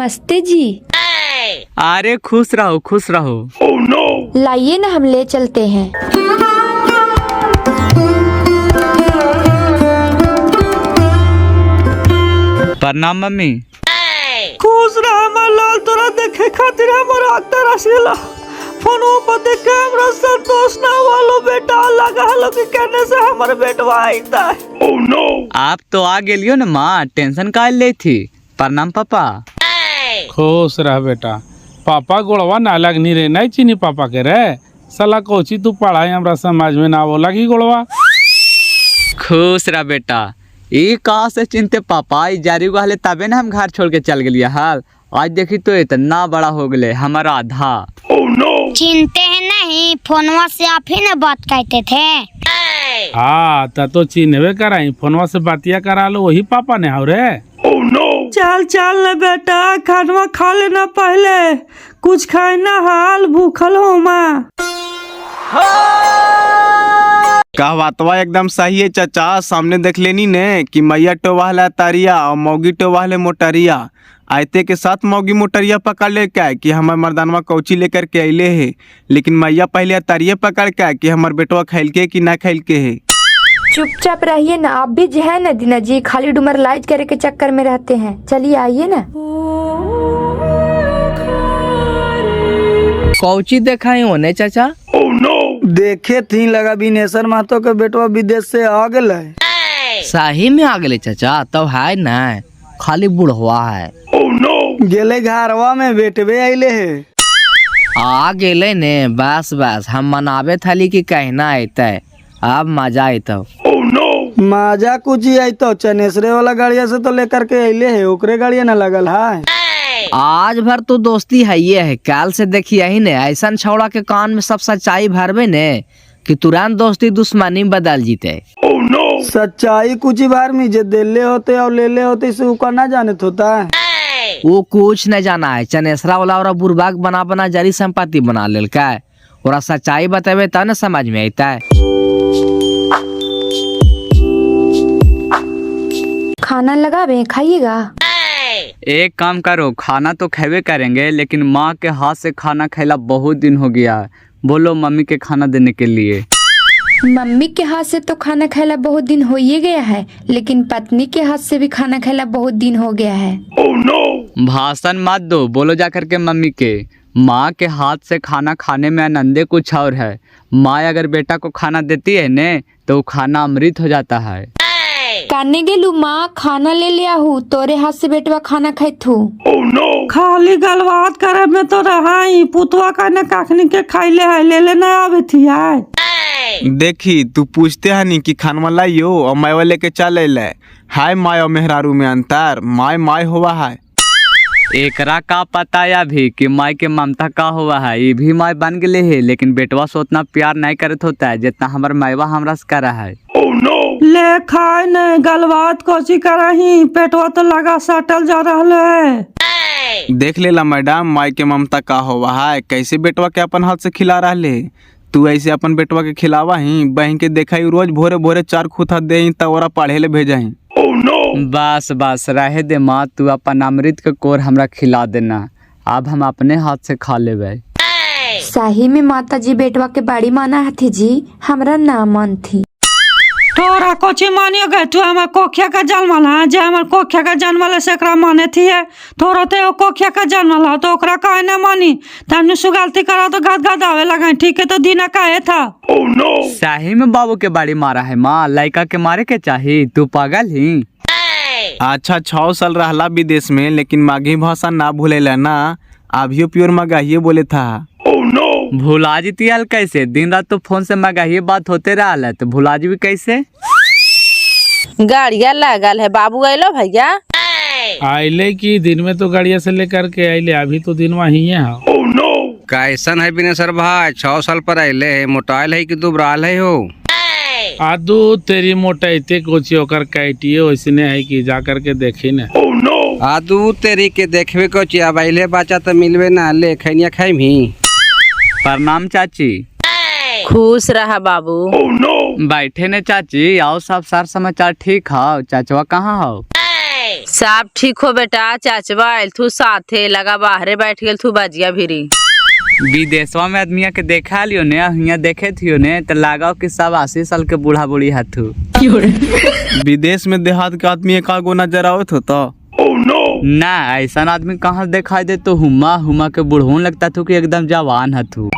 नमस्ते जी। अरे खुश रहो खुश रहो। लाइए ना हम ले चलते हैं। प्रणाम मम्मी। खुश रह लाल, तोरा देखे खातिर हमर आत्मा रसीला फोनो पर देख के हमरा संतोष ना वालो बेटा लगा लो कि कहने से हमर बेटवा आइता। ओह नो, आप तो आ गेलियो ना माँ, टेंशन काहे ले थी। प्रणाम पापा। खुश रह बेटा। पापा गोड़वा ना लगनी रे, नहीं चीनी पापा के रे। साला कोची तू पढ़ाई हमरा समाज में ना बोला कि गोड़वा। खुश रह बेटा। ई कहाँ से चिंते पापा, ई जारी गहले तबे ना हम घर छोड़ के चल गेलिए हाल। आज देखी तो इतना बड़ा हो गए हमारा आधा। चिंते हैं नहीं, फोनवा से आप ही ना बात कहते थे। हाँ तो चिन्हवे कराई, फोनवा से बातिया करा लो, वही पापा ने हाउ रे। चल चल ना बेटा, खाना खा लेना पहले, कुछ खाए ना हाल भूखल हो माँ। कहवातवा एकदम सही है चाचा। सामने देख लेनी ने कि मैया टोवाहला तारिया और मौगी टोवाहले मोटरिया। आयते के साथ मौगी मोटरिया पकड़ ले क्या कि हमार मर्दानवा कौची लेकर के अले है, लेकिन मैया पहले तारिया पकड़ के कि हमार बेटवा खेल के कि ना खेल के है। चुपचाप रहिए ना, आप भी जो है ना दीना जी खाली डुमर लाइज करे के चक्कर में रहते हैं। चलिए आइए ना। कौची देखाई होने चाचा? देखे थी लगा बिनेश्वर महतो के बेटवा विदेश से आ गए। सही में आ गए चाचा? तब है ना, खाली बुढ़वा है। गेले घरवा में बेटवे आइले है। आ गेले ने, बस बस हम मनावे थाली की कहना आते, अब मजा आयतो। माजा कुछ ही आई तो चनेसरे वाला गाड़िया से तो लेकर के अले है, ओकरे गाड़िया न लगल है। आज भर तो दोस्ती है ये है, काल से देखिए ही ने ऐसा छौड़ा के कान में सब सच्चाई भरवे ने कि तुरंत दोस्ती दुश्मनी बदल जीते। सच्चाई कुछ ही बार में जे दिले होते और ले ले होते से उका ना जाने होता है। वो कुछ न जाना है, चनेसरा वाला और बुरबाग बना बना जरी संपत्ति बना लेल का, और सच्चाई बतावे तब न समझ में आता है। खाना लगावे, खाइएगा। एक काम करो, खाना तो खेवे करेंगे, लेकिन माँ के हाथ से खाना खैला बहुत दिन हो गया है। बोलो मम्मी के खाना देने के लिए। मम्मी के हाथ से तो खाना खाला बहुत दिन हो ही गया है, लेकिन पत्नी के हाथ से भी खाना खाला बहुत दिन हो गया है। भाषण मत दो, बोलो जाकर के मम्मी के। माँ के हाथ से खाना खाने में आनंदे कुछ और है। माँ अगर बेटा को खाना देती है ने तो वो खाना अमृत हो जाता है। काने गेलू माँ, खाना ले लिया हूँ, तोरे हाथ से बेटवा खाना खाई थू। खाली गलबात करे में तो रहाई, पुतवा का ने काखनी के खाइले है, ले लेना आवे थी है। देखी तू पूछते हनी कि खानवा लाइयो और माय वाले के चले ले। हाय माय और मेहरारू में अंतर, माय माय हुआ है। एकरा का पता या भी कि माई के ममता का हुआ है। ये भी माई बन गए है, लेकिन बेटवा से उतना प्यार नहीं करत होता है जितना हमार मायवा हमरा से करा है। ले खाए ने गलबात कोची करही, पेटवा तो लगा सटल जा रहा है। देख लेला मैडम, माई के ममता का हुआ है, कैसे बेटवा के अपन हाथ से खिला रहा। तू ऐसे अपन बेटवा के खिलावा ही, बहन के देखा ही रोज भोरे भोरे 4 खूथा दे तवरा पढ़े ले भेजा ही। बस बस रहे दे माँ, तू अपन अमृत के कोर हमरा खिला देना, अब हम अपने हाथ से खा लेवे। सही में माता जी बेटवा के बाड़ी माना थी जी, हमरा ना मन थी। तोरा कोची मानियो गए, तू हमार कोखिया का जन्मला, जे हमार कोखिया का जन्मला से एकरा माने थी है। तोरा तो कोखिया का जन्मला तो ओकरा काहे ना मानी, तन्नु सुगालती करा तो गद गद आवे लगा। ठीक है तो दीना काहे था। सही में बाबू के बाड़ी मारा है माँ, लड़का के मारे के चाहिए, तू पागल ही। अच्छा 6 साल रहला विदेश में, लेकिन माघी भाषा ना भूलेला ना, अभियो प्योर मगाहिए बोले था। भुला जीती हाल कैसे? दिन रात तो फोन से मगाही बात होते रहा है, तो भुला जी कैसे? गाड़िया लागल है। बाबू आइलो भैया? आइले की दिन में तो गाड़िया से लेकर के आइले, अभी तो दिन वही है। कैसन है बिनेश्वर भाई? 6 साल पर आइले है, मोटाइल है कि दुबराल है हो? आदू तेरी मोटाइते कोची ओकर कैटिए वैसने है कि जा करके देखी न। आदू तेरी के देखबे को चिया बाइले बच्चा तो मिलवे ना, ले खैनिया खाई भी। प्रणाम चाची। खुश रहा बाबू। बैठे ने चाची, आओ सब सार समाचार ठीक हो। चाचवा कहाँ हो? सब ठीक हो बेटा। चाचवा आयल थू साथे लगा बाहरे बैठ गेल थू बाजिया भिरी। विदेशवा में आदमिया के देखा लियो ने, हियां देखे थियो ने तो लगाओ कि सब 80 साल के बूढ़ा बूढ़ी हाथू। विदेश में देहात के आदमी एक गो नजर आवत होता। ना ऐसा आदमी कहाँ दिखाई दे, तो हुमा हुमा के बुढ़ऊन लगता था कि एकदम जवान हथू।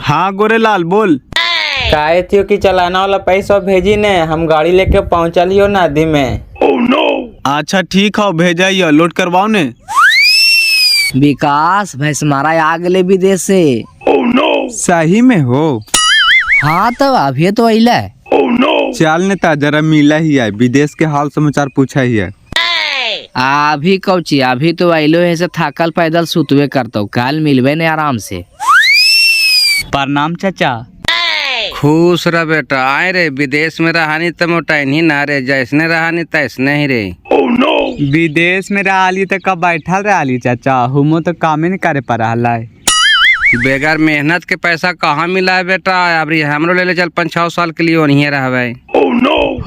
हाँ गोरेलाल बोल। काहे थियो कि चलाना वाला पैसा भेजी ने, हम गाड़ी लेके पहुँचलियो नदी में। अच्छा ठीक है भेजाइए, लोड करवाओ ने। विकास भैंस मारा आ गए विदेश से। सही में हो? हाँ तब अभी तो अइला। चल नेता जरा मिला ही है, विदेश के हाल समाचार पूछा ही है। अभी कौची अभी तो अइलो है से थकल पैदल सुतवे करतो, कल मिलवे ने आराम से। प्रणाम चाचा। खुश रह बेटा। आए रे विदेश में रहानी तो मोटाइनी ना रे, जैसने रहानी तैसने ही रे। विदेश में रही तो कब बैठल रही चाचा, हुमो तो काम ही नहीं करे पा रहा है। बेगर मेहनत के पैसा कहाँ मिला है बेटा। अभी हमरो ले चल 5-6 साल के लिए वहीं रहबे।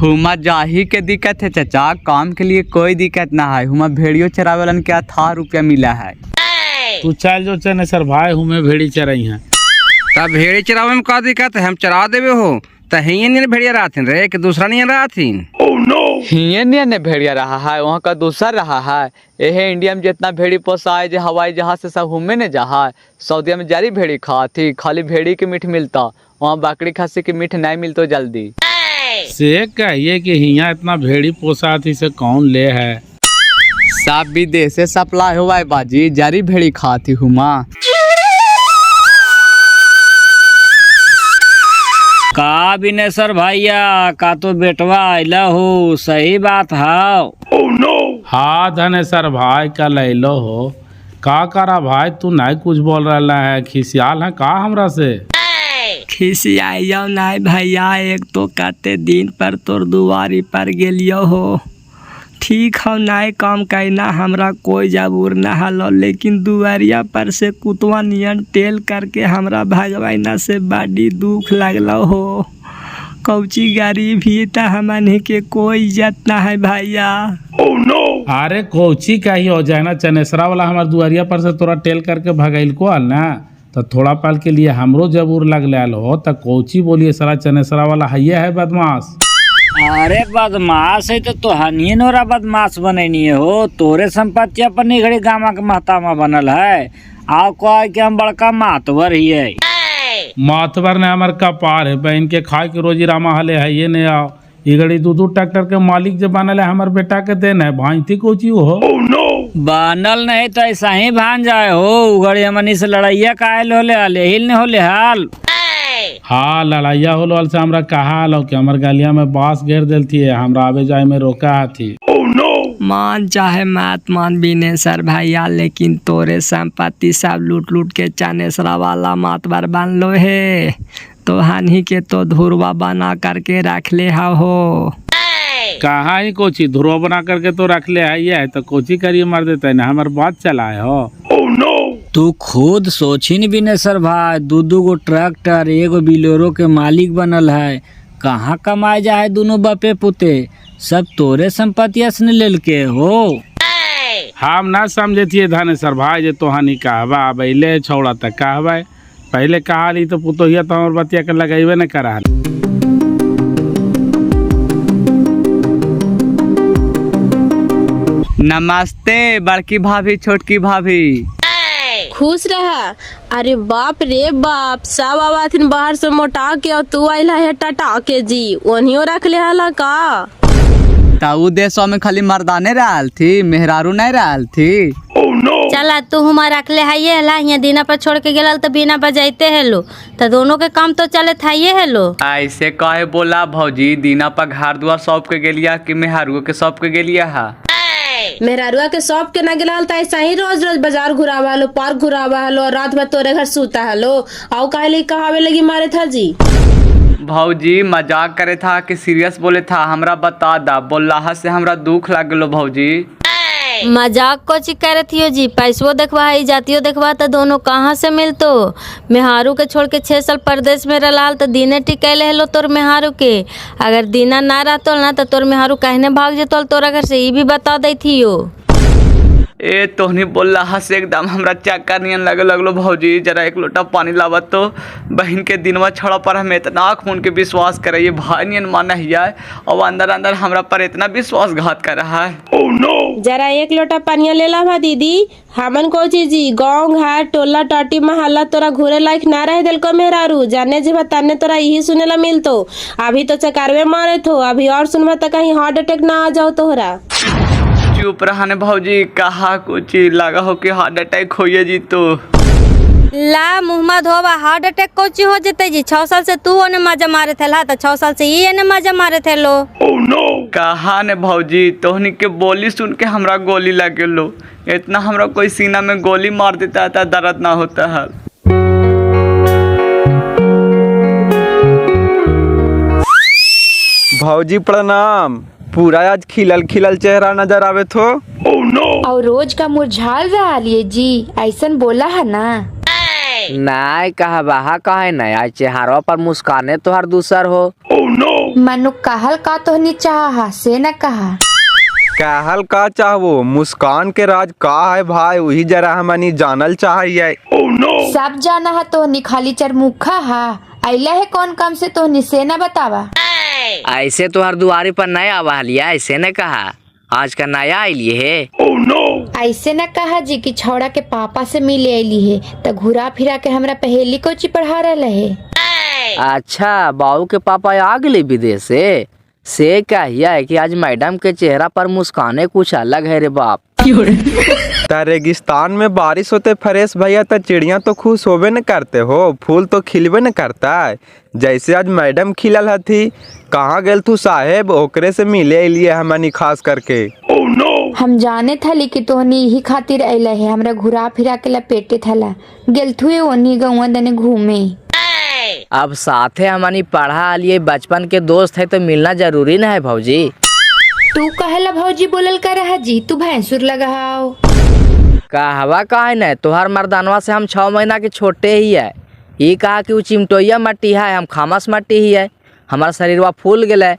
हुमा जाही के दिक्कत है चाचा, काम के लिए कोई दिक्कत ना है। हुमा भेड़ियो चरावे वालन के 18 रुपया मिला है। तू चल जो चने सर भाई हूँ मैं भेड़ी चराई हैं। तब भेड़ी चरावे में का दिक्कत है, हम चरा देवे हो तो हिये नहीं भेड़िया रहथिन रे, कि दूसरा नहीं रहथिन। हिये नहीं भेड़िया रहा है, वहाँ का दूसरा रहा है। यही इंडिया में जितना भेड़ी पोसाए जो हवाई जहाज से सब हुमे ने जहा। सऊदिया में जारी भेड़ी खाती, खाली भेड़ी के मीट मिलता, वहाँ बकरी खस्सी के मीट नहीं मिलता जल्दी। से कहिए कि हिया इतना भेड़ी पोसा थी से कौन ले है। सब विदेश से सप्लाई हुआ है बाजी, जारी भेड़ी खाती हुमा। का बिनेसर भैया का तो बेटवा आइला हो, सही बात है। हाँ धनेसर भाई का लैलो हो। का करा भाई तू नहीं कुछ बोल रहा है, खिसियाल है का हमरा से? खिसियाइयो नहीं भैया, एक तो कते दिन पर तोर दुआरी पर गेलियो हो। ठीक हो नहीं काम कहना, हमरा कोई जबूर न हलो, लेकिन दुआरिया पर से कुतवा नियन टेल करके हमरा भगवाना से बड़ी दुख लगलो हो। कौची गाड़ी भी तो हमने के कोई इज्जत ना है भैया। अरे कोची का ही हो जाए ना, चनेसरा वाला हमारे दुआरिया पर से तोरा टेल करके भगाइल को आल ना, तो थोड़ा पल के लिए हमरो जबूर लग लाल हो। तो कोची बोलिए सरा चनेसरा वाला है बदमाश। अरे बदमाश है तो तोहनिए नोरा बदमाश बनैनी हो। तोरे संपत्ति अपनी घड़ी गामा के महतामा बनल है। आओ कह के हम बड़का मातवर ही है। मातवर ने हमार कपार है, बहन के खाए के रोजी रामा हले है ये ने आओ। ये घड़ी 2-2 ट्रैक्टर के मालिक जो बनल है हमार बेटा के देन है, भाईती कोची हो। बनल नहीं तो ऐसा ही भान जाए हो। घड़ी हमनी से लड़ैया कायल होले हले हिल ने होले हाल। हाँ लड़ाइया होलो से हमरा कहा लो कि हमार गलिया में बांस घेर देल थी, हमरा आवे जाए में रोका थी। मान चाहे मत मान बिनेसर भैया, लेकिन तोरे संपत्ति सब लूट लूट के चानेसरा वाला मातबर बन लो है। तो हानि के तो धुरवा बना करके रख ले हो। कहा ही कोची धुरवा बना करके तो रख ले है, तो कोची करिए मार देता है ना, हमार बात चलाए हो। तू खुद सोची न बिनेसर भाई, 2-2 गो ट्रैक्टर, 1 गो बिलोरो के मालिक बनल है। कहाँ कमाए जाए दोनों बापे पुते, सब तोरे संपत्तिया से लेल के हो। हम ना समझे थिए धनेसर भाई जे तोहानी कहबा बैले छौड़ा तक कहबा, पहले कहाली तो पुतोहिया तो हमार बतिया के लगेबे न करा। नमस्ते बड़की भाभी छोटकी भाभी। खुश रहा। अरे बाप रे बाप, सब आवाथिन बाहर से मोटा के और तू आइला है टटा के जी, ओनियो रख ले हला का। ताऊ देशों में खाली मर्दाने रहल थी, मेहरारू नहीं रहल थी। चला तू हमारा रख ले हाइये हला, यहाँ दीना पर छोड़ के गेल तो बिना बजाइते हेलो, तो दोनों के काम तो चले थाइये हेलो। ऐसे कहे बोला भौजी, दीना पर घर द्वार सौंप के गेलिया कि मेहरारू के सौंप के गेलिया है। मेहरारुआ के सौंप के न गिलाल तो ऐसा ही रोज रोज बाजार घुरावा लो, पार्क घुरावा लो, रात भर तोरे घर सूता हलो। आओ काहे कहावे लगी मारे था जी। भौजी मजाक करे था कि सीरियस बोले था, हमरा बता दा। बोला से हमरा दुख लगलो भौजी। मजाक को चिकर थियो जी, पैसो देखवा है जातियो देखवा तो दोनों कहाँ से मिलतो। मेहारू के छोड़ के 6 साल परदेश में रलाल तो दीने टिकैले हेलो तोर मेहारू के। अगर दीना ना रहतो ना तो तोर मेहारू कहने भाग जेतो तोरा घर से, ये भी बता दे थियो। ए तोहनी बोल रहा से एकदम हमरा चक्कर नियन लगे लगलो भौजी। जरा एक लोटा पानी लावत तो बहन के दिनवा छोड़ा पर हमें इतना खून के विश्वास करे, ये भाई नियन माना ही है और अंदर अंदर हमरा पर इतना विश्वासघात कर रहा है। oh, no! जरा एक लोटा पानिया ले ला दीदी। हमन को चीजी गाँव घर टोला टाटी महल्ला तोरा घूरे लायक ना रह दिल को मेहरारू। जाने जे बताने तोरा यही सुने ला मिलतो। अभी तो चकारवे मारे थो, अभी और सुनवा तो कहीं हार्ट अटैक ना आ जाओ तोहरा। चुप रहने भौजी, कहा कुछ लगा हो कि हार्ट अटैक होइए जी। तो ला मुहम्मा धोबा, हार्ट अटैक कोची हो जते जी। 6 साल से तू ओने मजा मारे थे ला, तो 6 साल से ये ने मजा मारे थे लो। oh, no! कहा ने भौजी, तोहनी के बोली सुन के हमरा गोली लगे लो। इतना हमरा कोई सीना में गोली मार देता था दर्द ना होता है। भौजी प्रणाम। पूरा आज खिलल खिलल चेहरा नजर आवे थो। oh, no! और रोज का मुरझाल रहा लिए जी, ऐसन बोला है ना। नाय कहा बाहा कहे नहीं, आज चेहरा पर मुस्काने तो हर दूसर हो। oh, no! मनु कहल का तो नहीं चाहा से न कहा। कहल का चाहवो, मुस्कान के राज का है भाई, वही जरा हमनी जानल चाहिए। oh, no! सब जाना है तो खाली चरमुखा है। अला है कौन काम से तो से न बतावा। ऐसे तो हर दुआरी पर नया आवा लिया, ऐसे ने कहा आज का नया आइली है। oh, no! ऐसे न कहा जी कि छौड़ा के पापा से मिले अली है तो घुरा फिरा के हमरा पहेली कोची पढ़ा रहा है। अच्छा, बाबू के पापा आ गए विदेश से कहिया है कि आज मैडम के चेहरा पर मुस्काने कुछ अलग है रे बाप। रेगिस्तान में बारिश होते फरेश भैया तो चिड़िया तो खुश होबे न करते हो, फूल तो खिलबे न करता है। जैसे आज मैडम खिलल हथी, कहाँ गेल तू साहेब, ओकरे से मिले लिए हमनी खास करके। oh, no! हम जाने था लेकिन तोहनी यही खातिर अला है, हमरा घुरा फिरा के लपेटे थला गेल थुए ओनी गौवा दने घूमे। अब साथे हमनी पढ़ा लिए, बचपन के दोस्त है तो मिलना जरूरी न है भौजी। तू कहला भौजी बोलल कर रहा जी, तू भैंसुर लगाओ। कहवा कहे न, तोहर मर्दानवा से हम 6 महीना के छोटे ही है। ये कहा कि वो चिमटोइया मट्टी है, हम खामस मट्टी ही है, हमारा शरीरवा फूल गए।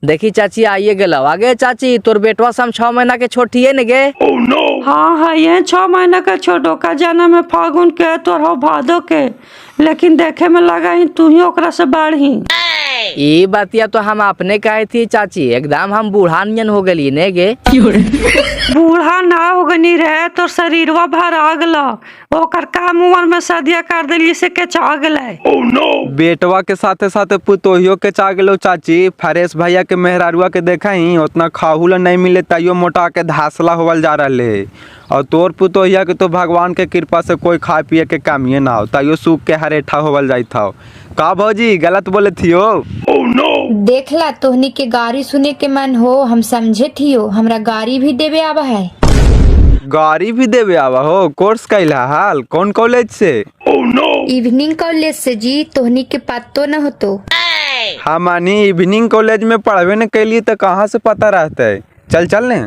देखी चाची आइए गेलो। आगे चाची, तोर बेटवा से हम 6 महीना के छोटी है न गे। oh, no! हाँ है, ये 6 महीना का छोटो का जन्म है फागुन के, तोर हो भादो के, लेकिन देखे में लगा ही तू ही ओकरा से बढ़ी। ये बातिया तो हम अपने कहे थी चाची, एकदम हम बूढ़ा नियन हो गली ने गे। बूढ़ा ना हो गनी रहे, तो शरीरवा भर आ गला, ओकर काम उम्र में सदिया कर दिली से के चा गले। oh, no! बेटवा के साथे साथे पुतोहियो के चा गेलो चाची। फरेश भैया के मेहरारुआ के देखा ही उतना खाहुल नहीं मिले, तैयो मोटा के धासला होवल जा रहे। और तोर पुतोहिया के तो भगवान के कृपा से कोई खाए पिए के कामिए ना हो, तैयो सूख के हरेठा होवल जाई था। का भौजी गलत बोले थियो? oh, no! देखला तोहनी के गाड़ी सुने के मन हो, हम समझे थियो, हमरा गाड़ी भी देवे आवा है। गाड़ी भी देवे आवा हो? कोर्स कैला हाल कौन कॉलेज से? oh, no! इवनिंग कॉलेज से जी, तोहनी के पत्तो न हो तो। हमनी इवनिंग कॉलेज में पढ़वे न कैली तो कहाँ से पता रहता है। चल चल ने।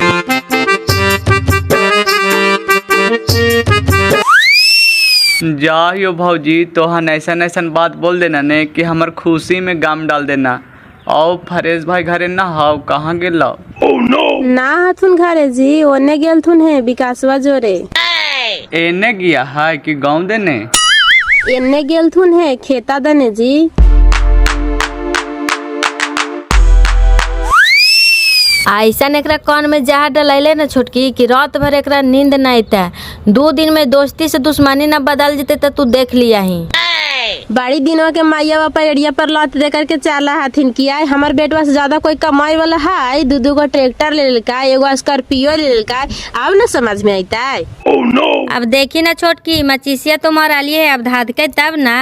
जाहियो भौजी, तोहन ऐसन ऐसन बात बोल देना ने कि हमर खुशी में गम डाल देना। आओ फरेश भाई घरे ना हाउ, कहाँ गेल? oh, no! ना हथुन घरे जी, ओने गेल थुन है विकासवा जोरे। एने गया है कि गाँव देने? एने गेल थुन है खेता दने जी। ऐसा एकरा कान में जहर डलैले न छोटकी कि रात भर एकरा नींद न अइता। 2 दिन में दोस्ती से दुश्मनी न बदल जते तो तू देख लिया ही। बड़ी दिनों के माइया बापा एड़िया पर लौट दे करके चाला हथिन किया है। हमार बेटवा से ज्यादा कोई कमाई वाला है? 2 गो ट्रैक्टर ले लेलका, 1 स्कॉर्पियो ले लेलका, अब न समझ में आता है। oh, no! अब देखी ना छोटकी, मचीसिया तो मारा लिए है, अब धाधके तब ना।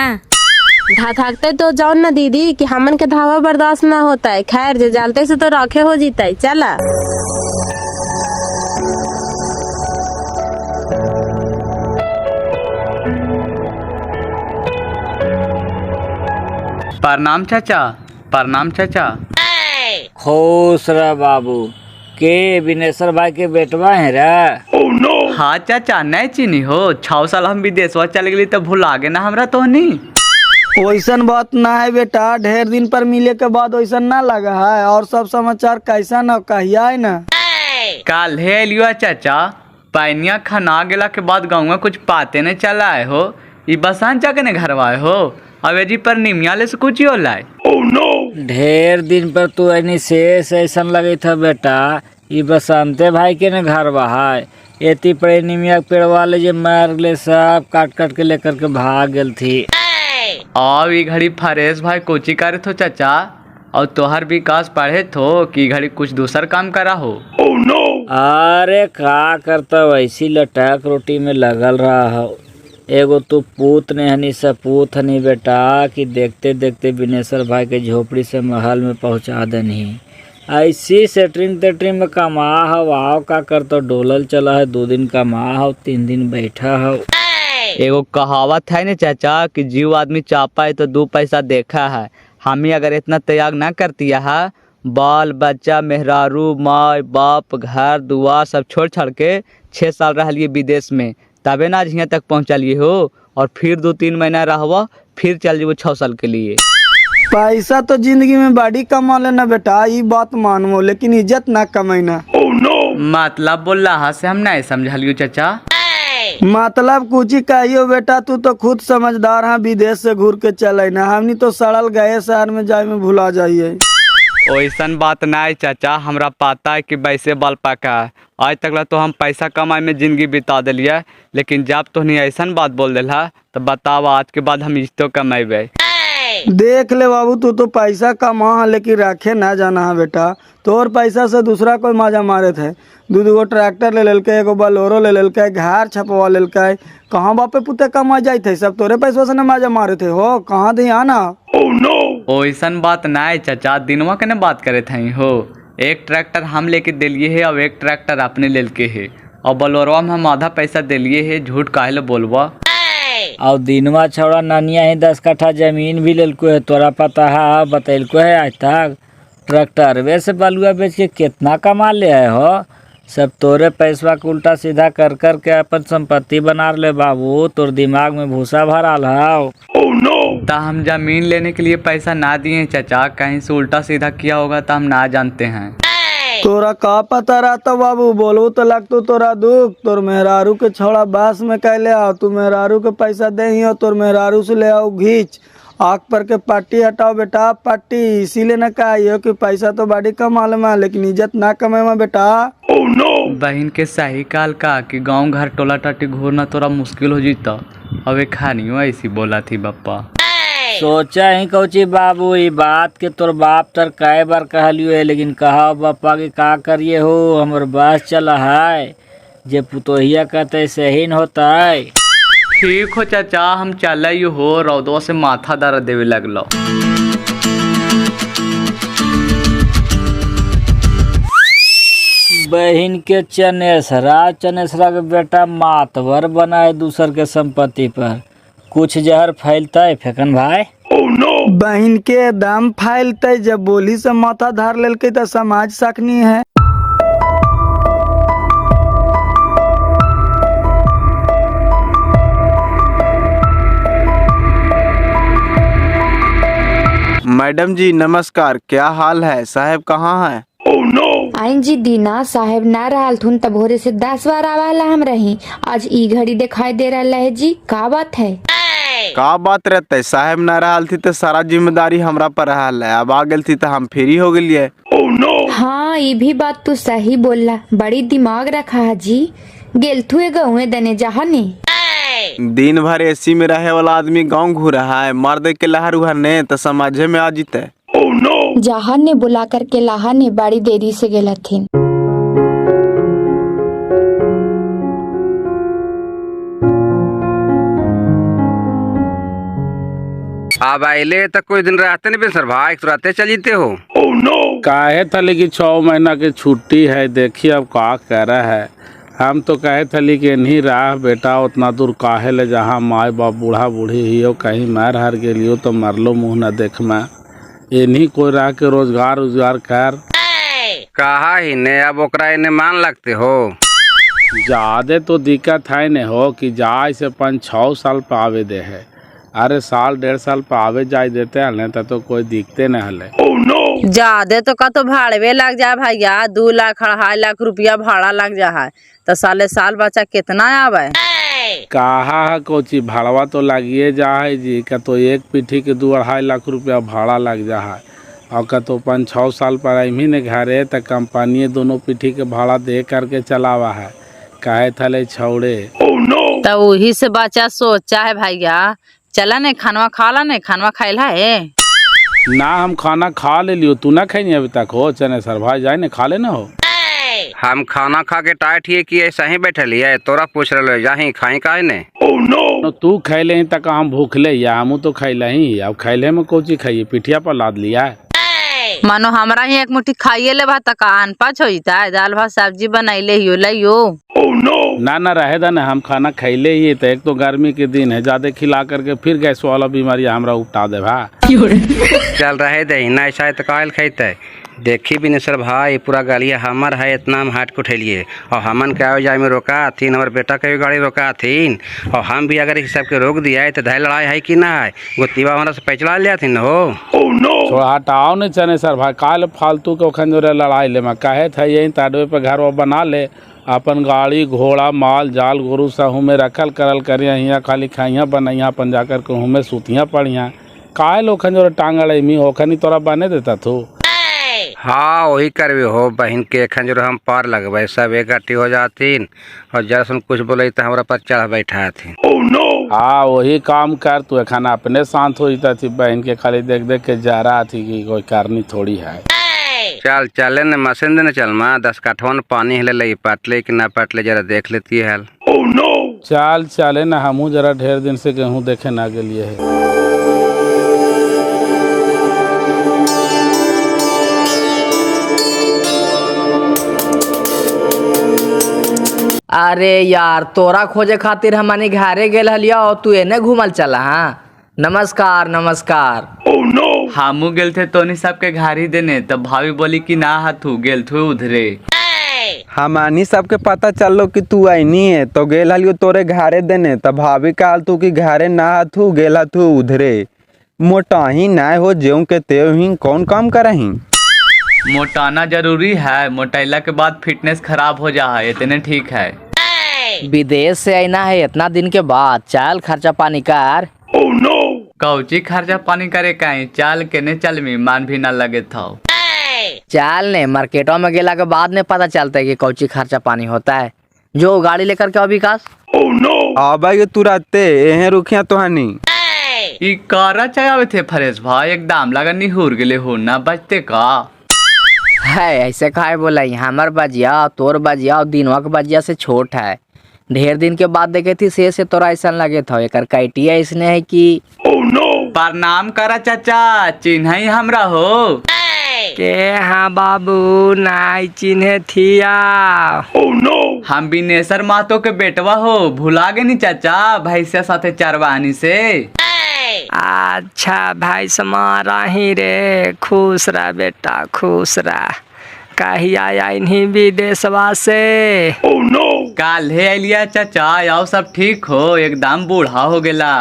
धाकते तो जाओ ना दीदी कि हमन के धावा बर्दाश्त ना होता है। खैर जे जालते से तो रखे हो जीता है। चला प्रणाम चाचा, प्रणाम चाचा। खुश रह बाबू। के बिनेश्वर भाई के बेटवा है रे? हाँ चाचा, नहीं चीनी हो, 6 साल हम विदेशवा चले गए तो भूला गे ना हमरा तो नहीं। वैसन बात ना है बेटा, ढेर दिन पर मिले के बाद वैसन ना लगा है। और सब समाचार कैसा न कहिया है ना? काल है लिया चाचा, पैनिया खाना गेला के बाद गाँव में कुछ पाते नहीं चला है हो, ये बसान जाके ने घरवाए हो, अवेजी पर निमिया ले से कुछ हो लाए। ढेर दिन पर तू ऐनी शेष ऐसा लगे था बेटा, ये बसंते भाई के ने घर बहाय एती पड़े निमिया पेड़ वाले जे मार ले सब काट काट के लेकर के भाग गल थी। और ये घड़ी फरेश भाई कोची करे थो चाचा, और तोहर विकास पढ़े थो कि घड़ी कुछ दूसर काम करा हो। अरे का करता, वैसी लटक रोटी में लगल रहा हो। एगो तू पूत ने हनी सपूत हनी बेटा कि देखते देखते बिनेश्वर भाई के झोपड़ी से महल में पहुंचा देनी। ऐसी सेटरिंग तेटरिंग में कमा हो, आओ का करता, डोलल चला है, 2 दिन कमा हो, 3 दिन बैठा हो। एगो कहावत है ना चाचा कि जीव आदमी चापा है तो 2 पैसा देखा है। हमें अगर इतना त्याग ना करती है, बाल बच्चा मेहरारू माँ बाप घर दुआ सब छोड़ छाड़ के 6 साल रह लिए विदेश में, तबे ना आज यहाँ तक पहुँचलिए हो। और फिर 2-3 महीना रहवा, फिर चल जीवो 6 साल के लिए। पैसा तो जिंदगी में बड़ी कमा लेना बेटा, ये बात मानो, लेकिन इज्जत ना कमाईना। मतलब बोल रहा से हम नहीं समझलियो चाचा। मतलब कुछ ही कहियो बेटा, तू तो खुद समझदार है, विदेश से घूर के चले ना, हमनी तो सड़ल गए शहर में जाए में भुला जाइए। ओइसन बात नहीं चाचा, हमरा पता है कि वैसे बाल पाका है। आज तक तो हम पैसा कमाए में जिंदगी बिता दिलिए, लेकिन जब तोहनी ऐसन बात बोल दिला तो बताओ आज के बाद हम इज्जतो कमाएबे। देख ले बाबू, तू तो पैसा कमा लेकिन रखे ना जाना है बेटा। तोर पैसा से दूसरा कोई माजा मारे थे, 2 ट्रैक्टर ले लेके, एगो बलोरो ले लेके, घर छपवा लेके, कहाँ बापे पुते कमा जाए थे, सब तोरे पैसों से न माजा मारे थे हो, कहाँ थे आना। ओइसन बात नहीं चाचा, दिनवा के न बात करे थे हो। 1 ट्रैक्टर हम लेके दिलिए है और 1 ट्रैक्टर अपने लेके है, और बलोरवा में हम आधा पैसा दिलिए है, झूठ काहे ले बोलवा। और दिनवा छौड़ा नानिया ही 10 कट्ठा जमीन भी लेलको है, तोरा पता है, बतैलको है आज तक। ट्रैक्टरवे से बलुआ बेच के कितना कमा ले है हो, सब तोरे पैसवा को उल्टा सीधा कर कर के अपन संपत्ति बना ले बाबू, तोर दिमाग में भूसा भराल है। तो हम जमीन लेने के लिए पैसा ना दिए चाचा, कहीं से उल्टा सीधा किया होगा तो हम ना जानते हैं। तोरा का पता रहता बाबू, बोलू तो लगतो तोरा दुख। तोर मेहरारू के छोड़ा बास में कैले आओ, तू मेहरारू के पैसा दे ही हो, तोर मेहरारू से ले आओ घींच, आँख पर के पट्टी हटाओ बेटा, पट्टी। इसीलिए न कहा कि पैसा तो बड़ी कमा ले, लेकिन इज्जत ना कमे में बेटा। बहन के सही काल का कि गांव घर टोला टाटी घूरना तोरा मुश्किल हो जीता, अबे खानियो ऐसी बोला थी बप्पा। सोचा ही कौची बाबू, ये बात के तोर बाप तर कई बार कहलियो है, लेकिन कहा बप्पा के का करिए हो, हमर बस चला है, जे पुतोहिया कहते सही न होता है। ठीक हो चाचा, हम चल हो, रौदवा से माथा दर्द देवे लगलो। बहन के चनेसरा के बेटा मातवर बना है दूसर के संपत्ति पर, कुछ जहर फैलता है फेकन भाई। बहन के दम फैलते, जब बोली से माथा धार लेलके तो समाज सकनी है। मैडम जी नमस्कार, क्या हाल है? साहब कहाँ है? आइन जी दीना साहेब ना रहल थुन तब भोरे से 10 बार आवाला हम रही, आज ई घड़ी दिखाई दे रहा है जी, का बात है? का बात रहते, साहब ना रहल थी तो सारा जिम्मेदारी हमरा पर रहल है, अब आ गई थी तो हम फ्री हो गए। हाँ ये भी बात तू सही बोला, बड़ी दिमाग रखा है जी। गेल थुए गए दने जहाँ ने दिन भर एसी में रहे वाला आदमी गाँव घूर रहा है, मार दे के लहर उहर ने तो समाजे में आ जीते। जहाँ ने बुला करके लाहा ने बड़ी देरी से गेला थी। अब आइले तो कोई दिन रहते नहीं सर भाई, तुरंते चलीते हो। काहे था लेकिन 6 महीना की छुट्टी है, देखिए अब का कह रहा है। हम तो कहे थे कि नहीं रहा बेटा, उतना दूर काहे ले, जहाँ माँ बाप बूढ़ा बूढ़ी ही हो, कहीं मार हार गेलियो तो मरलो मुँह न देख में, इन्हीं कोई रह के रोजगार कर। कहा ही ने अब ओकरा इन्हें मान लगते हो। ज्यादा तो दिक्कत है न हो कि जाए से 5-6 साल पे आवे दे है। अरे साल 1.5 साल पे आवे जाए देते हैं तो कोई दिखते न हले। ज्यादा तो का तो भाड़वे लग जाए भैया, 2 लाख 2.5 लाख रुपया भाड़ा लग जा है तो साल बच्चा कितना आवे। कहा है कोची भाड़वा तो लगिए जा है जी का तो एक पीठी के 2-2.5 लाख रुपया भाड़ा लग जा है और का तो 5-6 साल पर अमी ने घरे तो कंपनी दोनों पीठी के भाड़ा दे करके चलावा है काहे थले छौड़े। तो वही से बच्चा सोचा है भैया चला नहीं खानवा खा ला, नहीं खानवा खाइला है ना हम खाना खा ले लियो, तू ना खाई अभी तक हो चने सर भाई जाए न खा ले ना हो। हम खाना खा के टाइट ही कि ऐसा ही बैठल है, तोरा पूछ रहे जाही खाई काहे ने। no, तू खैले ही तक हम भूखले या हम तो खैला ही, अब खैले में कोची खाइए पिठिया पर लाद लिया है। मानो हमरा ही एक मुट्ठी खाइए ले भात का अनपच होता है, दाल भात सब्जी बनाइले हियो लइयो। ना रहे दा ना हम खाना खैले ही तो एक तो गर्मी के दिन है ज्यादा खिला करके फिर गैस वाला बीमारी हमरा उपटा दे भा। चल रहे दे ना ऐसा तो कायल खेते देखी भी नहीं सर भाई पूरा गाड़िया हमर है, इतना हम हाट को उठेलिए और हमन के आवे जाए में रोका थीन, हमारे बेटा के भी गाड़ी रोका थीन और हम भी अगर इस सब के रोक दिया तो धाय लड़ाई है कि ना है, गोतीबा हमारा से पैचला लिया थी न हो। थोड़ा हटाओ न चने सर भाई काल फालतू के ओखन जो लड़ाई ले मैं कहे था यही ताडवे पे घर वो बना ले अपन गाड़ी घोड़ा माल जाल गोरु सहू में रखल करल करिया हियाँ खाली खाइया बनैया अपन जाकर कहूँ में सुतियाँ पड़िया काहे लोखन जो टांगल मी ओखनी तोरा बने देता तू। हाँ वही करबे हो बहन के एखन जो हम पार लगबे सब इकट्ठी हो जातीन और जरा सुन कुछ बोले तो हमारा पर चढ़ बैठा थी। हाँ वही काम कर तू एखन अपने शांत हो जाता थी बहन के खाली देख देख के जा रहा थी कि कोई करनी थोड़ी है। चल चले न मशीन देने चल माँ 10 काठवन पानी हिले ले पटले कि ना पटले जरा देख लेती है। चल चले न हमू जरा ढेर दिन से गेहूँ देखे ना गेलिए है। अरे यार तोरा खोजे खातिर हमनी घरे गेल हलिया और तू एने घूमल चला। हाँ नमस्कार नमस्कार। हमू गेल थे तोनी सबके घर ही देने तब भाभी बोली कि ना हाथू गेल थे उधरे। हमानी सबके पता चलो कि तू आईनी है तो गेल हलियो तोरे घरे देने तब भाभी कहल तू कि घरे ना हथू गेल हथू उधरे। मोटाही ना हो जेऊ के तेव ही कौन काम करही। मोटाना जरूरी है, मोटाइला के बाद फिटनेस खराब हो जा है, इतने ठीक है। विदेश से आईना है इतना दिन के बाद, चल खर्चा पानी कर। कौची खर्चा पानी करे कहीं चाल के ने चल में मान भी ना लगे था। चल ने मार्केटों में गेला के बाद में पता चलता है कि कौची खर्चा पानी होता है। जो गाड़ी लेकर के विकास आबा तुरंते एहे रुखिया तोहनी ई कारा चाहे थे फरेश भाई एकदम लगा निहुर गेले हो ना बचते का है ऐसे काहे बोला हमार बजिया तोर बजिया और दिनवा के बजिया से छोट है। ढेर दिन के बाद देखे थी से तोरा ऐसा लगे था एक कैटिया इसने है कि प्रणाम करा चाचा चिन्ह हमरा हो के हाँ बाबू नाई चिन्हे थिया। हम बिनेसर मातो के बेटवा हो भुला गए नी चाचा भैंसिया साथे चरवानी से। अच्छा भाई समारा ही रे, खुश रह बेटा खुश रह। कहिया आई विदेशवा से काल है लिया चाचा आओ सब ठीक हो एकदम बूढ़ा हो गेला।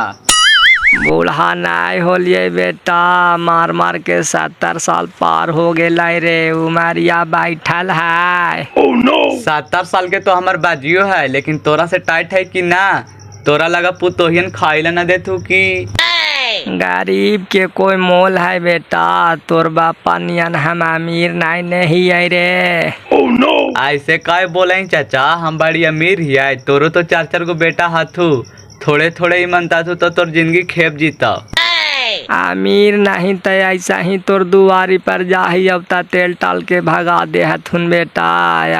बूढ़ा नाई होलिए बेटा मार मार के 70 साल पार हो गेला रे, उमरिया बैठल है। 70 साल के तो हमार बाजियो है लेकिन तोरा से टाइट है कि ना, तोरा लगा पुतोहियन खाइला ना दे तू की। गरीब के कोई मोल है बेटा, तोर बापा नियन हम अमीर नहीं है रे। ऐसे काय बोले चाचा हम बड़ी अमीर ही है, तोरो तो 4-4 गो बेटा हाथू थोड़े थोड़े ही मनता तू तो तोर जिंदगी खेप जीता। अमीर नहीं तो ऐसा ही तोर दुआरी पर जाही अब ता तेल टाल के भगा दे हथुन बेटा,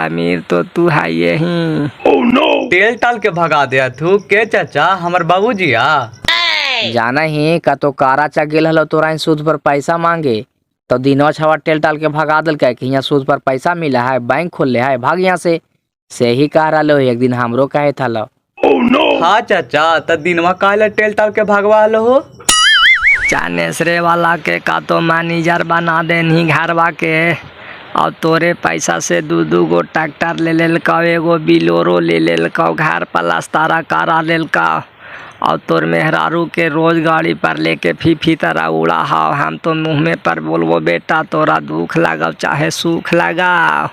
अमीर तो तू है यही। तेल टाल के भगा दे तू के चाचा हमर बाबूजी जाना ही का तो कारा चा गेल हलो तोरा सूद पर पैसा मांगे तो दिनों छवा तेल टाल के भगा दल के यहाँ सूद पर पैसा मिला है बैंक खोल ले है भाग यहाँ से ही कह रहा लो एक दिन हमरो कहे था लो। हाँ चाचा त दिनवा काहे तेल टाल के भगवा लो हो। चानेसरे वाला के का तो मैनेजर बना देनी घरवा के और तोरे पैसा से दू गो ट्रैक्टर ले लेलका, एगो बिलोरो ले लेलका, घर प्लास्तारा करा लेलका। और तोर मेहरारू के रोज गाड़ी पर लेके फी तरह उड़ा हाव। हम तो मुँह में पर बोलबो बेटा तोरा दुख लगा चाहे सुख लगा।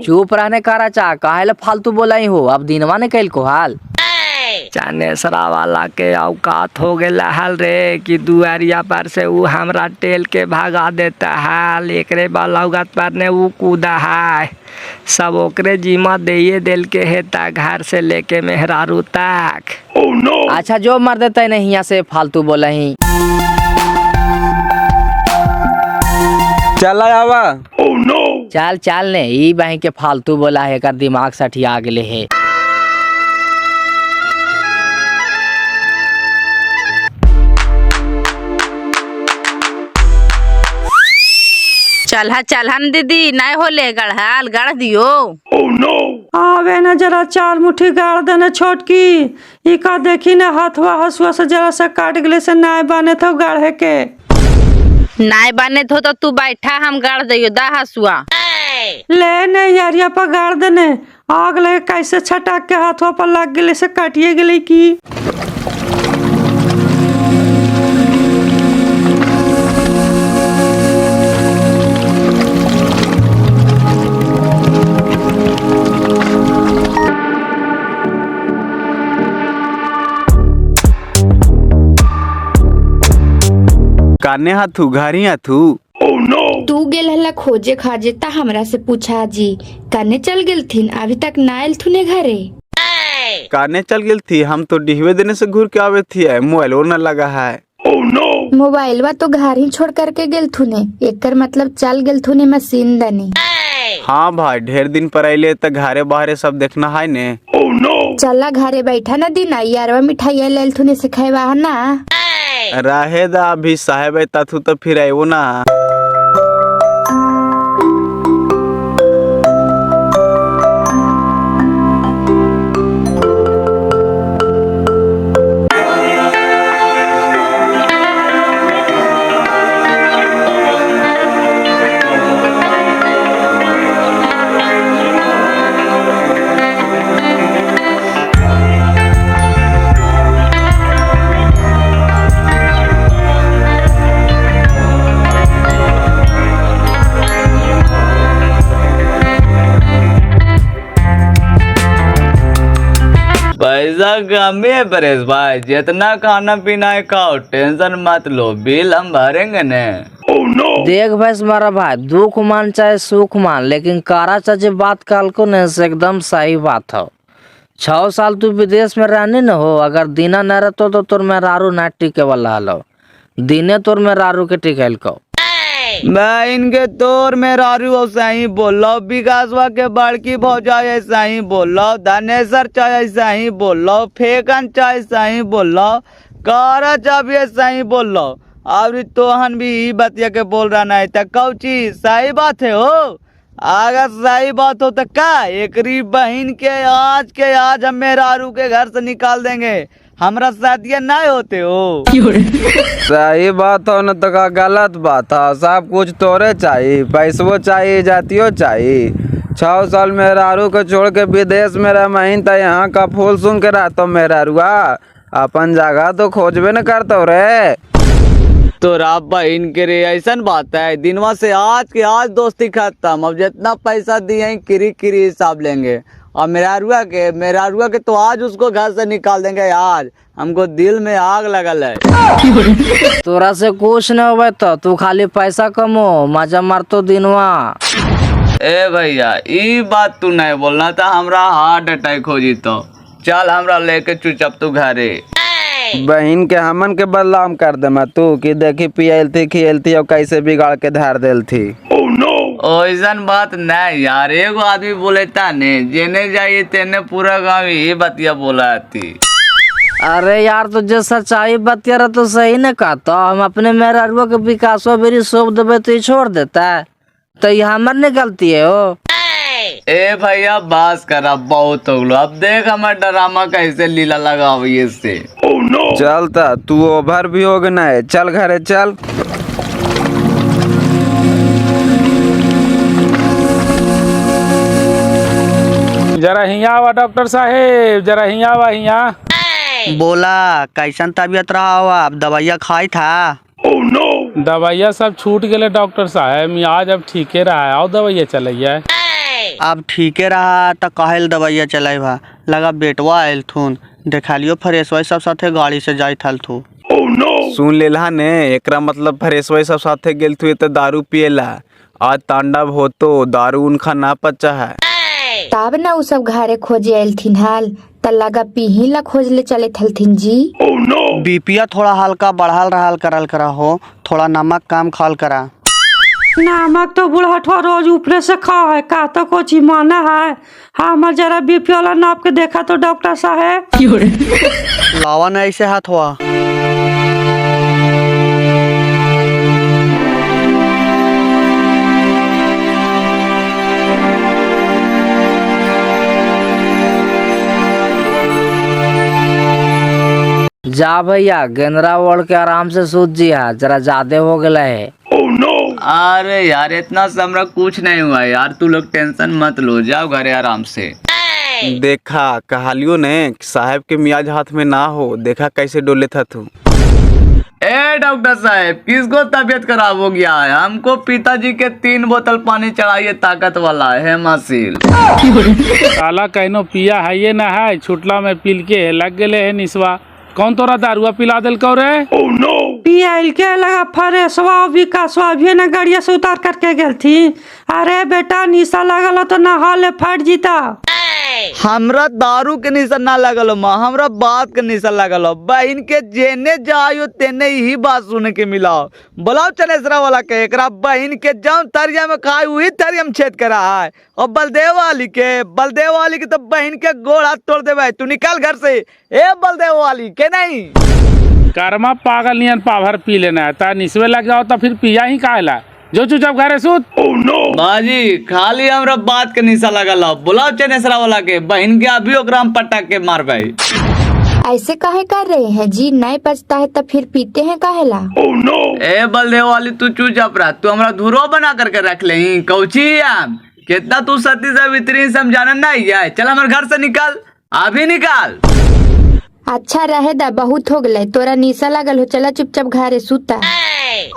चुप रहने का चाह काहे ले फालतू बोला ही हो, अब दिनवा ने कैल को हाल। चनेसरा वाला के औकात हो गया हल रे कि दुआरिया पर से वो हमरा टेल के भगा देता है, एकरे बलौगत पर ने वो कूदा है। सब ओकरे जिम्मा दे दिल के हेता घर से लेके मेहरारू तक। अच्छा जो मर देता है नहीं यहाँ से फालतू बोला ही। चला आवा। चल चल ने ई बही के फालतू बोला है, कर दिमाग सठिया गेले है। चलहन दीदी नहीं होले गढ़ाल गढ़ दियो। आवे न जरा 4 मुट्ठी गाड़ देने छोटकी। इका देखी न हथवा हसुआ से जरा सा काट गले से नाय बने थे गाढ़े के। नाय बने तो तू बैठा हम गढ़ दियो दा हसुआ। ले ने यारिया पर गाड़ देने आग लगे कैसे छटाक के हाथवा पर लग गले से काटिए गले की। काने हाथू घारी हाथू। तू गेल हला खोजे खाजे ता हमरा से पूछा जी कने चल गेल थिन, अभी तक ना आयल थुने घरे। काने चल गेल थी, हम तो डिहवे देने से घूर के आवे थी, मोबाइल न लगा है। मोबाइलवा तो घर ही छोड़ करके गेल थुने, एकर मतलब चल गेल थुने मशीन दनी। हाँ भाई ढेर दिन पर अले तो घरे बाहरे सब देखना है ने। चला घरे बैठा ना दीना यारवा मिठाई लेल थुने से खाएवा ना। रहे दा अभी साहेब तू तो फिर आयो ना। पैसा कमी है परेश भाई, जितना खाना पीना है खाओ, टेंशन मत लो, बिल हम भरेंगे ने। देख भैंस मारा भाई, दुख मान चाहे सुख मान, लेकिन कारा चाचे बात काल को न से एकदम सही बात हो। 6 साल तू विदेश में रहने न हो, अगर दीना न रहतो तो तोर में रारू ना टिके वाला हलो, दिने तोर में रारू के टिकल को। मैं इनके तोर में रारू ऐसा ही बोल रहा हूँ, विकासवा के बड़की भौजा ऐसा ही बोल रहा हूँ, धनेश्वर चाहे ऐसा ही बोल रहा हूँ, फेकन चाहे ऐसा ही बोल रहा हूँ, कारा चा भी ऐसा ही बोल रहा हूँ। अब तोहन भी ही बतिया के बोल रहा नहीं था, कौची सही बात है हो। अगर सही बात हो तो का एकरी बहन के आज हम मेहरारू के घर से निकाल देंगे, हमरा शादियां नहीं होते हो। सही बात हो न तो का गलत बात है, सब कुछ तोरे चाहिए, पैसो चाहिए जातियो चाहिए। 6 साल मेहरारू को छोड़ के विदेश में रह महीन तो यहाँ का फूल सुन के रहता मेहरारुआ, अपन जगह तो खोजबे न करता रे। तोरा बहन के रे ऐसन बात है, दिनवा से आज के आज दोस्ती खत्म, अब जितना पैसा दिए किरी हिसाब लेंगे। और मेहरारुआ के तो आज उसको घर से निकाल देंगे, आज हमको दिल में आग लगल है। तोरा से कुछ न होवे तो तू खाली पैसा कमो, मजा मारतो दिनवा। ए भैया ई बात तू नहीं बोलना था, हमरा हार्ट अटैक हो जीतो। चल हमरा लेके चुपचाप तू घरे। बहन के हमन के बदलाम कर दे मैं तू कि देखी पियल थी खियल थी और कैसे बिगाड़ के धार देल थी। ओइसन बात नहीं यार, एगो आदमी बोले था ने जेने जाइए तेने पूरा गाँव ही बतिया बोला थी। अरे यार तो जो सच्चाई बतिया रहा तो सही न कहता, हम अपने मेहरारुआ के विकासो बेरी सौंप देवे तो छोड़ देता है, तो ये हमारे गलती है हो। ए भैया बास करा बहुत हो गलो, अब देख हमारा ड्रामा कैसे लीला लगावी से। चलता तू ओभर भी हो गया है, चल घरे चल। जरा हिया आवा डॉक्टर साहेब, जरा हिया आवा हिया। बोला कैसन तबीयत रहा हो, आप दवाइया खाई था? दवाइया सब छूट गए डॉक्टर साहेब, मियाज अब ठीके रहा है। आओ दवाइया चलैया। अब ठीके रहा तो कहल दवाइया चलाई भा लगा बेटवा आयल थून देखा लियो फ्रेशवा सब साथे गाड़ी से जाई थल थू। सुन लेला ने, एकरा मतलब फरेशवा सब साथे गेल थू तो दारू पिएला। आज तांडव हो तो दारू उनका ना पचा है। तब ना उ सब घरे खोजे आयलथिन हाल त लगा पीही ला खोज ले चले थलथिन जी। बीपिया थोड़ा हल्का बढ़ाल रहल करल करा हो, थोड़ा नमक कम खाल करा। नमक तो बुढ़हटवा रोज ऊपरे से खा है, का तो कुछ माना है। हमार जरा बीपी वाला नाप के देखा तो डॉक्टर साहेब। लावा न ऐसे हाथ हुआ। जा भैया गेंदरा ओढ़ के आराम से सूत जिया, जरा ज्यादा हो गया है। अरे यार इतना से हमरा कुछ नहीं हुआ यार, तू लोग टेंशन मत लो, जाओ घरे आराम से। देखा कहालियो ने साहब के मियाज हाथ में ना हो, देखा कैसे डोले था तू। ए डॉक्टर साहब, किसको तबीयत खराब हो गया है? हमको पिताजी के 3 बोतल पानी चढ़ाइए, ताकत वाला है मासील। साला कहनो पिया है ये ना है, छुटला में पिल के लग गए है निसवा। कौन तोरा दारुआ पिला दिल कौ रे? पियाल के लगा फरेशवा विकासवा भी ना गाड़िया से उतार करके गेल थी। अरे बेटा निशा लगल तो नहा ले फट जीता। हमरा दारू के निशा ना लगल माँ, हमरा बात के निशा लगल। बहन के जेने जायो तेने ही बात सुने के मिला। बुलाओ चनेसरा वाला के, एकरा बहन के जाऊं तरिया में खाए वही तरिया में छेद करा है। और बलदेव वाली के तो बहन के गोड़ हाथ तोड़ देवे। तू निकल घर से, ए बलदेव वाली के नहीं। कर्मा पागल नियन पाभर पी लेना है, ता निसवे लग जाओ तो फिर पिया ही काहेला। जो चुपचाप घरे सूत। बाजी खाली हमरा बात के निशा लगल। बुलाओ चनेसरा वाला के, बहन के अभी ओकरा हम पटक के मार भाई। ऐसे काहे कर रहे हैं जी? नहीं पचता है तो फिर पीते हैं काहेला? ए बलदेव वाली तू चुपचाप रह, तू हमरा धुरो बना करके रख ले। कौची हम कितना तू सती सावित्री समझाना नहीं है। चल हमारे घर से निकल, अभी निकाल। अच्छा रहे दा, बहुत हो गए तोरा निशा लगल हो, चला चुपचाप घरे सूता।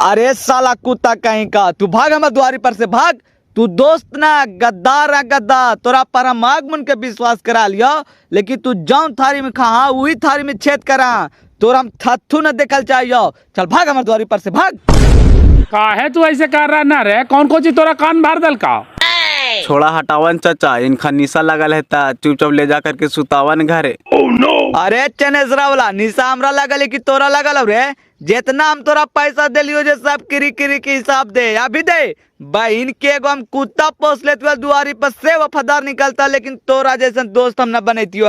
अरे साला कुत्ता कहीं का, तू भाग हमारे द्वारी पर से भाग। तू दोस्त ना गद्दार है गद्दार। तोरा पर हम आगमन के विश्वास करा लिया, लेकिन तू जौन थारी में खा वही थारी में छेद करा। तोरा हम थत्थू न देखल चाहिए। चल भाग हमारे द्वारी पर से भाग। काहे तू ऐसे कर रहा ना रे? कौन कोची तोरा कान भर दल का? छोड़ा हटावन चाचा, इनका निशा लगल है ता चुपचाप ले जा करके सुतावन घरे। अरे चनेसरा वाला निशा हमरा लगल है कि तोरा लगल रे? जितना हम तोरा पैसा दिलियो जे सब किरी किरी के हिसाब दे, अभी दे। बहन के एगो हम कुत्ता पोस लेते दुआरी पर से वफादार निकलता, लेकिन तोरा जैसा दोस्त हम न बनैतियो।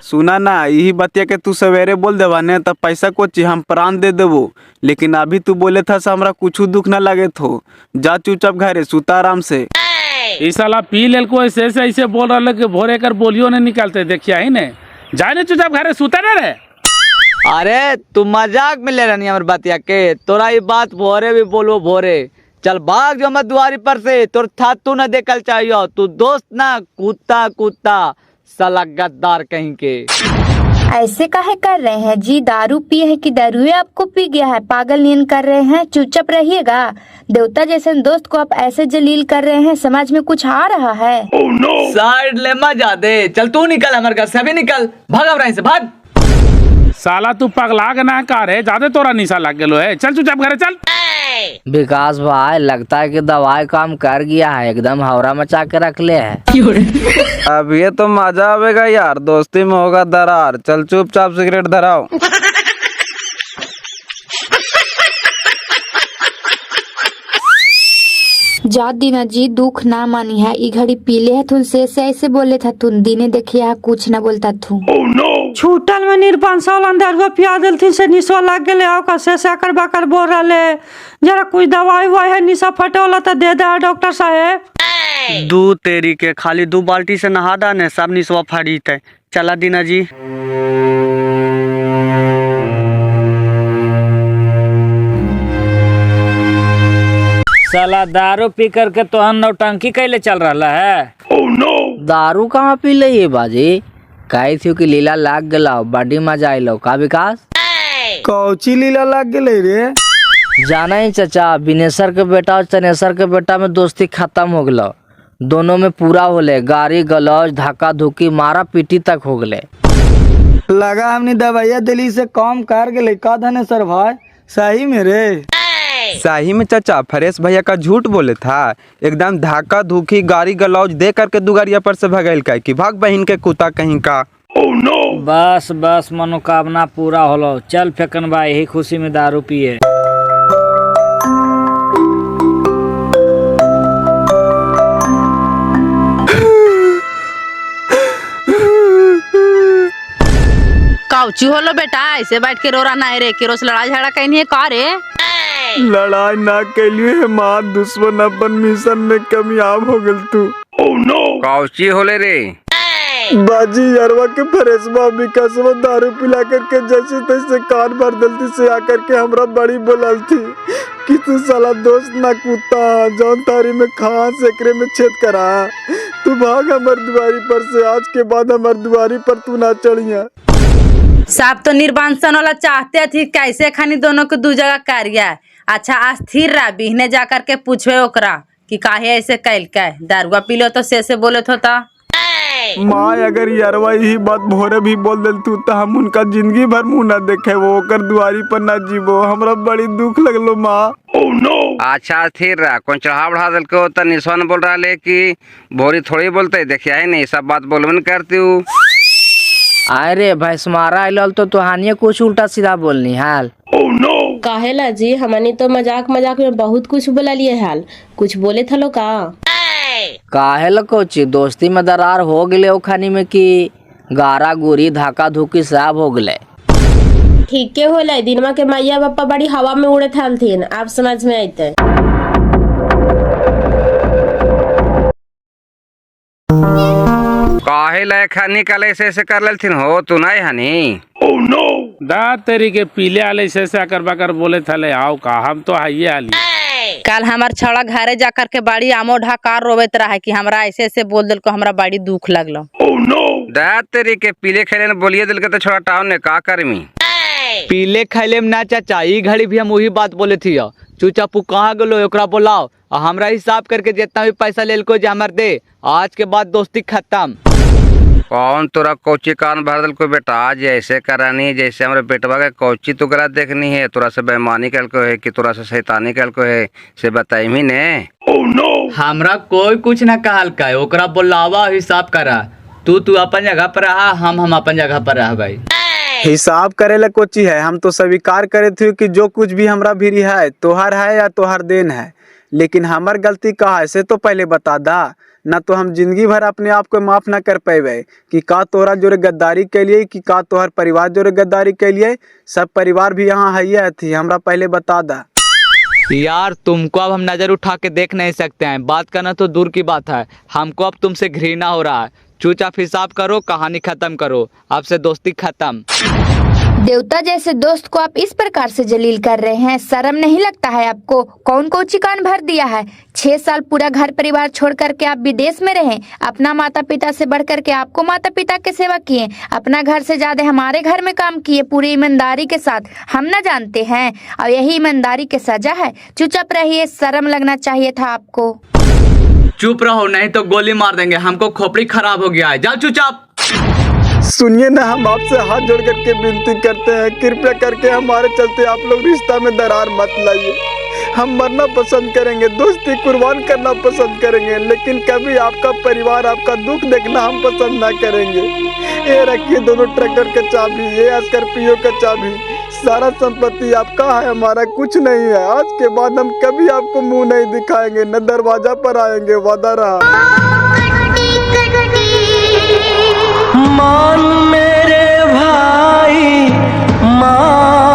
सुना ना, यही बतिया के तू सवेरे बोल देवा ने तब पैसा को ची हम प्राण दे देवो, लेकिन अभी तू बोले था से हमरा कुछ दुख न लगे थो। जा चुपचाप घरे सुता आराम से। इस साला पी लेल को ऐसे बोल रहा कि भोरे कर बोलियो ने निकालते देखिया ही ने। जाए ने चुपचाप घरे सुता ना रे। अरे तू मजाक में ले रही हमारे बतिया के, तोरा ये बात भोरे भी बोलो भोरे। चल भाग जो मत दुआरी पर से, तोर था तू न देखल चाहिए। तू दोस्त ना कुत्ता साला गद्दार कहीं के। ऐसे काहे कर रहे हैं जी? दारू पिए है कि दारुए आपको पी गया है? पागल नींद कर रहे हैं, चुपचाप रहिएगा। देवता जैसे दोस्त को आप ऐसे जलील कर रहे हैं, समझ में कुछ आ रहा है? साइड ले मजा दे। चल तू निकल हमारे घर से, अभी निकल, भाग अब से भाग। साला तू पगला के ना कर है, ज्यादा तोरा निशा लग गलो है। चल चुपचाप घरे चल। विकास भाई लगता है कि दवाई काम कर गया है, एकदम हवरा मचा के रख ले है। अब ये तो मजा आवेगा यार, दोस्ती में होगा दरार। चल चुपचाप सिगरेट धराओ। जा दीना जी, दुख ना मानी है। ई घड़ी पीले है तुन से ऐसे बोले था तुन, दिने देखिए कुछ न बोलता थू। छूटल में निरपंसा अंदर पिया दिल थी से निशा लग गए। आओ से आकर बाकर बोल रहे जरा कोई दवाई वाई है निशा फटे वाला तो दे दे डॉक्टर साहेब। दू तेरी के खाली 2 बाल्टी से नहा दाने सब निशा फाड़ी थे। चला दीना जी। साला दारू पी करके तो हम नौटंकी कैले चल रहा है। दारू कहाँ पी ले ये बाजी? कही थी कि लीला लाग गला बड़ी मजा आइलो का विकास? कौची लीला लाग गेले रे? जाना ही चाचा, बिनेसर के बेटा और चनेसर के बेटा में दोस्ती खत्म हो गलो। दोनों में पूरा होले, गाड़ी गलौज धक्का धुक्की मारा पीटी तक हो गले। लगा हमने दवाइया दिली से कम कर गेले का धनेसर भाई? सही में रे? सही में चाचा, फरेश भैया का झूठ बोले था। एकदम धक्का धुकी गाड़ी गलौज दे करके दुगारिया पर से भगैल का कि भाग बहन के कुत्ता कहीं का। बस बस मनोकामना पूरा होलो। चल फेकन भाई, यही खुशी में दारू पिए। काउची होलो बेटा, ऐसे बैठ के रो रहा नहीं रे? केरो से लड़ाई झगड़ा कहीं है का रे? लड़ाई ना कैलिए माँ, दुश्मन अपन मिशन में कामयाब हो गल तू। कौची होले रे? बाजी यारवा के फरेशवा विकासवा दारू पिला करके जैसे तैसे कान भर दलती से आकर के हमरा बड़ी बोलल थी कि तू साला दोस्त ना कुत्ता जौन तारी में खां सेकरे में छेद करा। तू भाग हमर दुआरी पर से, आज के बाद हमर दुआरी पर तू ना चढ़िया। साहब तो निर्वांसन वाला चाहते थे कैसे खानी दोनों को दू जगह कारिया। अच्छा आज स्थिर रहा, बिहने जा करके पूछवे ओकरा कि काहे ऐसे कैल के दारुआ पी लो तो से बोले होता। माँ अगर यारवा यही बात भोरे भी बोल दिल तू तो हम उनका जिंदगी भर मुँह ना देखे, वो ओकर दुआरी पर ना जीवो। हमरा बड़ी दुख लगलो माँ। अच्छा स्थिर रहा, कौन चढ़ा बढ़ा दिल को तो निशान बोल रहा ले कि भोरी थोड़ी बोलते देखिया है नहीं, सब बात बोलबे न करती हूँ। अरे भैंस मारा आइल तो तुहानिए कुछ उल्टा सीधा बोलनी हाल। काहेला जी, हमनी तो मजाक मजाक में बहुत कुछ बोला लिए हाल, कुछ बोले थलो का? काहे कोची दोस्ती में दरार हो गले ओ खानी में कि गारा गुरी धक्का धुकी सब हो गले। ठीक के होला, दिनमा के मैया बापा बड़ी हवा में उड़े थी, आप समझ में आते। काहे लायक हनी कल ऐसे कर लेथिन हो तू नहीं हनी? दा तेरी के पीले आले से आकर बाकर बोले थले आओ का, हम तो हाइये आली। कल हमार छड़ा घरे जा करके बाड़ी आमो ढाकार रोवेत रहा है कि हमरा ऐसे बोल दिल को हमरा बड़ी दुख लगलो। दा तेरी के पीले खेले न बोलिए दिल के तो छोड़ा टाउन ने का करमी। पीले खैले में ना चाचा, ई घड़ी भी हम वही बात बोले थी। चुचापू कहाँ गलो ओकरा बोलाओ, और हमरा हिसाब करके जितना भी पैसा ले को जे हमर दे। आज के बाद दोस्ती खत्म। कौन तोरा कोची कान भर दिल को बेटा, जैसे करानी जैसे हमारे बेटवा के कोची तो करा देखनी है, तोरा से बेईमानी कल को है कि तोरा से शैतानी कल को है से बताई ही ने। हमरा कोई कुछ ना कहल का, ओकरा बोलावा हिसाब करा। तू अपन जगह पर रहा, हम अपन जगह पर रह भाई। हिसाब करे ला कोची है, हम तो स्वीकार करे थे कि जो कुछ भी हमरा भी है तोहार है या तोहार देन है, लेकिन हमार गलती कहा है से तो पहले बता दा, ना तो हम जिंदगी भर अपने आप को माफ ना कर पाए कि का तोरा जोरे गद्दारी के लिए कि का तोहर परिवार जोरे गद्दारी के लिए। सब परिवार भी यहाँ है थी, हमरा पहले बता दा। यार तुमको अब हम नजर उठा के देख नहीं सकते हैं, बात करना तो दूर की बात है। हमको अब तुमसे घृणा हो रहा है। चुपचाप हिसाब करो, कहानी खत्म करो, आपसे दोस्ती खत्म। देवता जैसे दोस्त को आप इस प्रकार से जलील कर रहे हैं, शर्म नहीं लगता है आपको? कौन कोची कान भर दिया है? 6 साल पूरा घर परिवार छोड़ करके आप विदेश में रहे, अपना माता पिता से बढ़ करके आपको माता पिता की सेवा किए, अपना घर से ज्यादा हमारे घर में काम किए पूरी ईमानदारी के साथ, हम न जानते हैं? और यही ईमानदारी की सजा है। चुपचाप रहिए, शर्म लगना चाहिए था आपको। चुप रहो नहीं तो गोली मार देंगे, हमको खोपड़ी खराब हो गया है। जाओ चुपचाप। सुनिए ना, हम आपसे हाथ जोड़ करके विनती करते हैं, कृपया करके हमारे चलते आप लोग रिश्ता में दरार मत लाइए। हम मरना पसंद करेंगे, दोस्ती कुर्बान करना पसंद करेंगे, लेकिन कभी आपका परिवार आपका दुख देखना हम पसंद ना करेंगे। ये रखिए दोनों ट्रैक्टर का चाबी, ये स्कॉर्पियो का चाबी, सारा संपत्ति आपका है, हमारा कुछ नहीं है। आज के बाद हम कभी आपको मुंह नहीं दिखाएंगे, न दरवाजा पर आएंगे, वादा रहा। मान मेरे भाई मान।